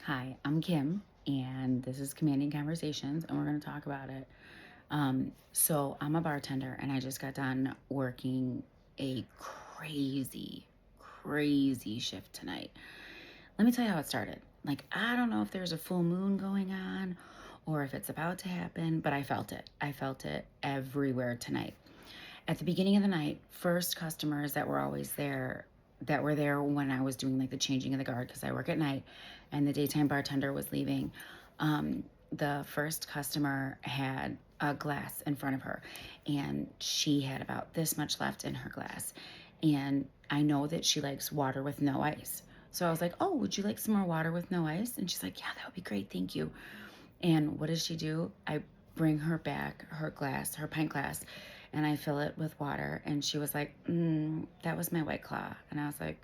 Hi, I'm Kim, and this is Commanding Conversations, and we're going to talk about it. So, I'm a bartender, and I just got done working a crazy shift tonight. Let me tell you how it started. Like, I don't know if there's a full moon going on or if it's about to happen, but I felt it. I felt it everywhere tonight. At the beginning of the night, first customers that were always there, that were there when I was doing like the changing of the guard, because I work at night and the daytime bartender was leaving. The first customer had a glass in front of her, and she had about this much left in her glass. And I know that she likes water with no ice. So I was like, "Oh, would you like some more water with no ice?" And she's like, "Yeah, that would be great. Thank you." And what does she do? I bring her back her glass, her pint glass, and I fill it with water. And she was like, that was my White Claw. And I was like,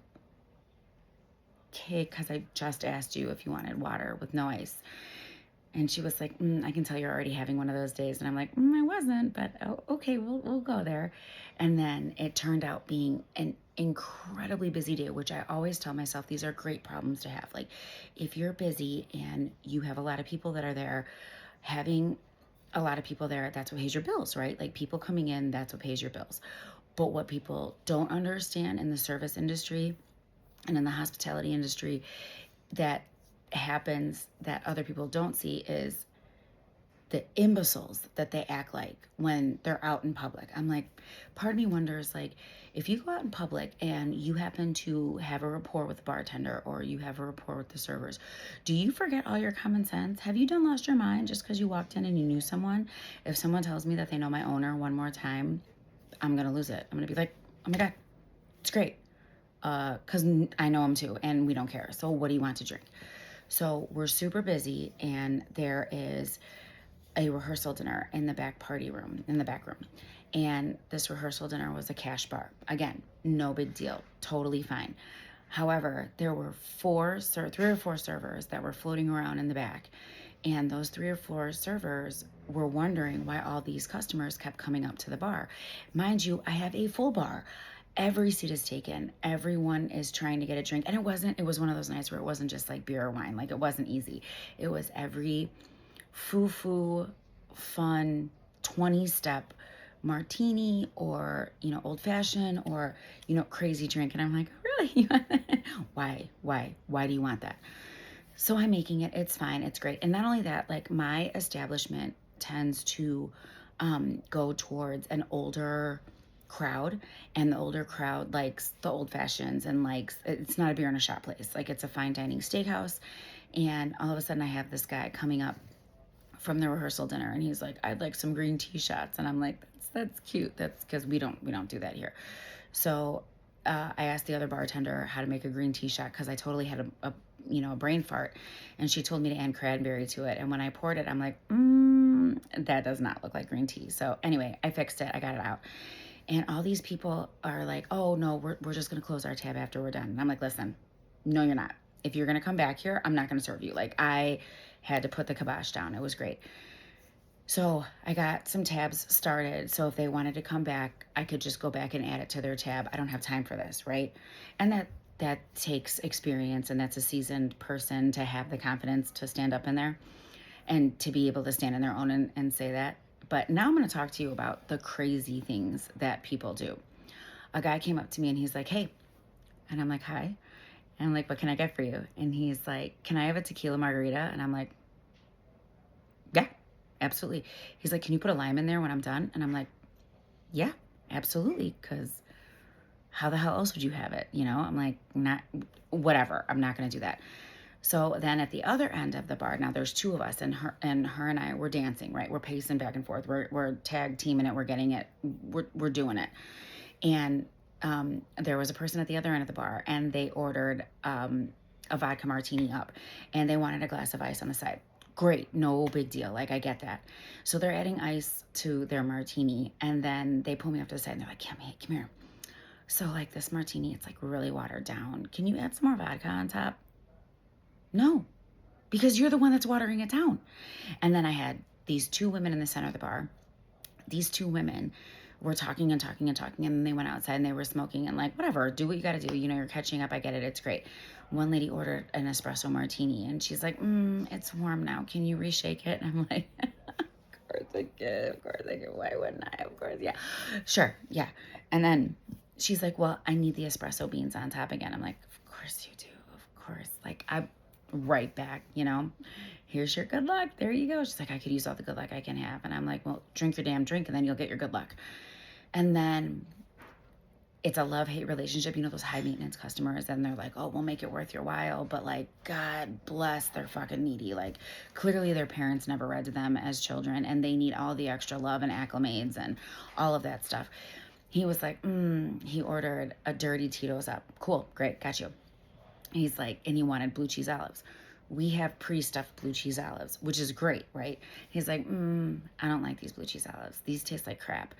okay, because I just asked you if you wanted water with no ice. And she was like, I can tell you're already having one of those days. And I'm like, I wasn't, but okay, we'll go there. And then it turned out being an incredibly busy day, which I always tell myself these are great problems to have. Like, if you're busy and you have a lot of people that are there, having a lot of people there, that's what pays your bills, right? Like, people coming in, that's what pays your bills. But what people don't understand in the service industry and in the hospitality industry that happens that other people don't see is the imbeciles that they act like when they're out in public. I'm like, part of me wonders, like, if you go out in public and you happen to have a rapport with the bartender or you have a rapport with the servers, do you forget all your common sense? Have you done lost your mind just because you walked in and you knew someone? If someone tells me that they know my owner one more time, I'm gonna lose it. I'm gonna be like, oh my god, it's great, because I know him too, and we don't care. So what do you want to drink? So we're super busy, and there is a rehearsal dinner in the back party room, in the back room. And this rehearsal dinner was a cash bar. Again, no big deal, totally fine. However, there were three or four servers that were floating around in the back. And those three or four servers were wondering why all these customers kept coming up to the bar. Mind you, I have a full bar. Every seat is taken. Everyone is trying to get a drink. And it was one of those nights where it wasn't just like beer or wine. Like, it wasn't easy. It was every foo fun 20-step martini or, old fashioned or, crazy drink. And I'm like, really? Why do you want that? So I'm making it. It's fine. It's great. And not only that, like, my establishment tends to go towards an older crowd, and the older crowd likes the old fashions and likes, it's not a beer and a shot place. Like, it's a fine dining steakhouse. And all of a sudden I have this guy coming up from the rehearsal dinner, and he's like, I'd like some green tea shots. And I'm like, that's cute. That's because we don't do that here. So I asked the other bartender how to make a green tea shot, because I totally had a brain fart, and she told me to add cranberry to it. And when I poured it, I'm like, that does not look like green tea. So anyway, I fixed it. I got it out. And all these people are like, oh no, we're just gonna close our tab after we're done. And I'm like, listen, no, you're not. If you're gonna come back here, I'm not gonna serve you. Like, I had to put the kibosh down. It was great. So I got some tabs started. So if they wanted to come back, I could just go back and add it to their tab. I don't have time for this, right? And that takes experience, and that's a seasoned person to have the confidence to stand up in there and to be able to stand in their own and say that. But now I'm going to talk to you about the crazy things that people do. A guy came up to me and he's like, hey, and I'm like, hi. And I'm like, what can I get for you? And he's like, can I have a tequila margarita? And I'm like, yeah, absolutely. He's like, can you put a lime in there when I'm done? And I'm like, yeah, absolutely. Because how the hell else would you have it? I'm like, not, whatever. I'm not going to do that. So then at the other end of the bar, now there's two of us, and her and I, we're dancing, right? We're pacing back and forth. We're tag teaming it. We're getting it. We're doing it. And there was a person at the other end of the bar, and they ordered a vodka martini up, and they wanted a glass of ice on the side. Great, no big deal. Like, I get that. So they're adding ice to their martini, and then they pull me up to the side, and they're like, come here. So, like, this martini, it's like really watered down. Can you add some more vodka on top? No, because you're the one that's watering it down. And then I had these two women in the center of the bar. These two women we're talking and talking and talking. And then they went outside and they were smoking and like, whatever, do what you got to do. You know, you're catching up. I get it. It's great. One lady ordered an espresso martini and she's like, it's warm now. Can you reshake it? And I'm like, of course I can. Of course I can. Why wouldn't I? Of course. Yeah. Sure. Yeah. And then she's like, well, I need the espresso beans on top again. I'm like, of course you do. Of course. Like, I right back, you know, here's your good luck. There you go. She's like, I could use all the good luck I can have. And I'm like, well, drink your damn drink and then you'll get your good luck. And then it's a love-hate relationship. You know, those high maintenance customers, and they're like, oh, we'll make it worth your while. But like, God bless, they're fucking needy. Like, clearly their parents never read to them as children and they need all the extra love and acclimates and all of that stuff. He was like, he ordered a dirty Tito's up. Cool, great, got you. He's like, and he wanted blue cheese olives. We have pre-stuffed blue cheese olives, which is great, right? He's like, I don't like these blue cheese olives. These taste like crap.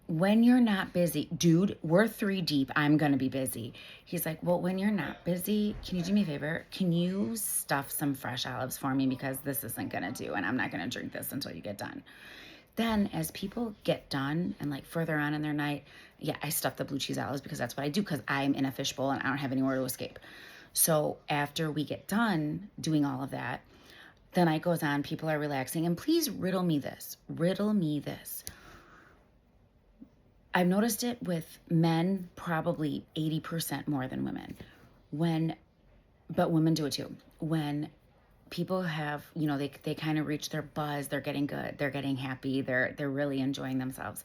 When you're not busy, dude, we're 3 deep. I'm going to be busy. He's like, well, when you're not busy, can you do me a favor? Can you stuff some fresh olives for me? Because this isn't going to do, and I'm not going to drink this until you get done. Then as people get done and like further on in their night, yeah, I stuff the blue cheese olives because that's what I do because I'm in a fishbowl and I don't have anywhere to escape. So after we get done doing all of that, the night goes on, people are relaxing, and please riddle me this. Riddle me this. I've noticed it with men probably 80% more than women. But women do it too. When people have, you know, they kind of reach their buzz, they're getting good, they're getting happy, they're really enjoying themselves.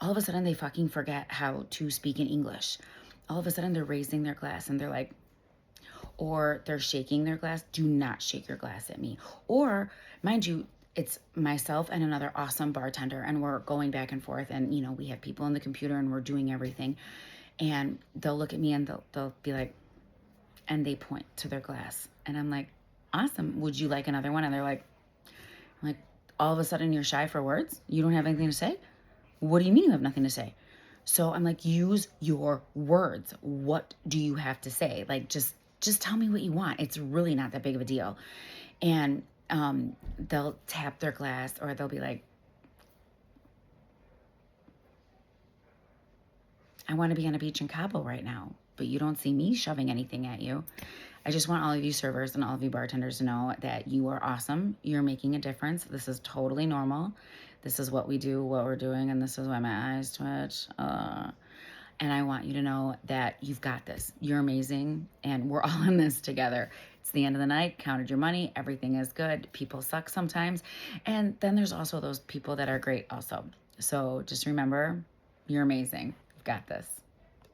All of a sudden they fucking forget how to speak in English. All of a sudden they're raising their glass and they're like, or they're shaking their glass. Do not shake your glass at me. Or mind you, it's myself and another awesome bartender, and we're going back and forth, and you know, we have people on the computer and we're doing everything, and they'll look at me and they'll be like, and they point to their glass, and I'm like, awesome, would you like another one? And they're like, I'm like, all of a sudden you're shy for words? You don't have anything to say? What do you mean you have nothing to say? So I'm like, use your words. What do you have to say? Like, just tell me what you want. It's really not that big of a deal. And they'll tap their glass, or they'll be like, I want to be on a beach in Cabo right now, but you don't see me shoving anything at you. I just want all of you servers and all of you bartenders to know that you are awesome. You're making a difference. This is totally normal. This is what we do, what we're doing, and this is why my eyes twitch. And I want you to know that you've got this. You're amazing, and we're all in this together. It's the end of the night, counted your money, everything is good. People suck sometimes. And then there's also those people that are great also. So just remember, you're amazing. You've got this.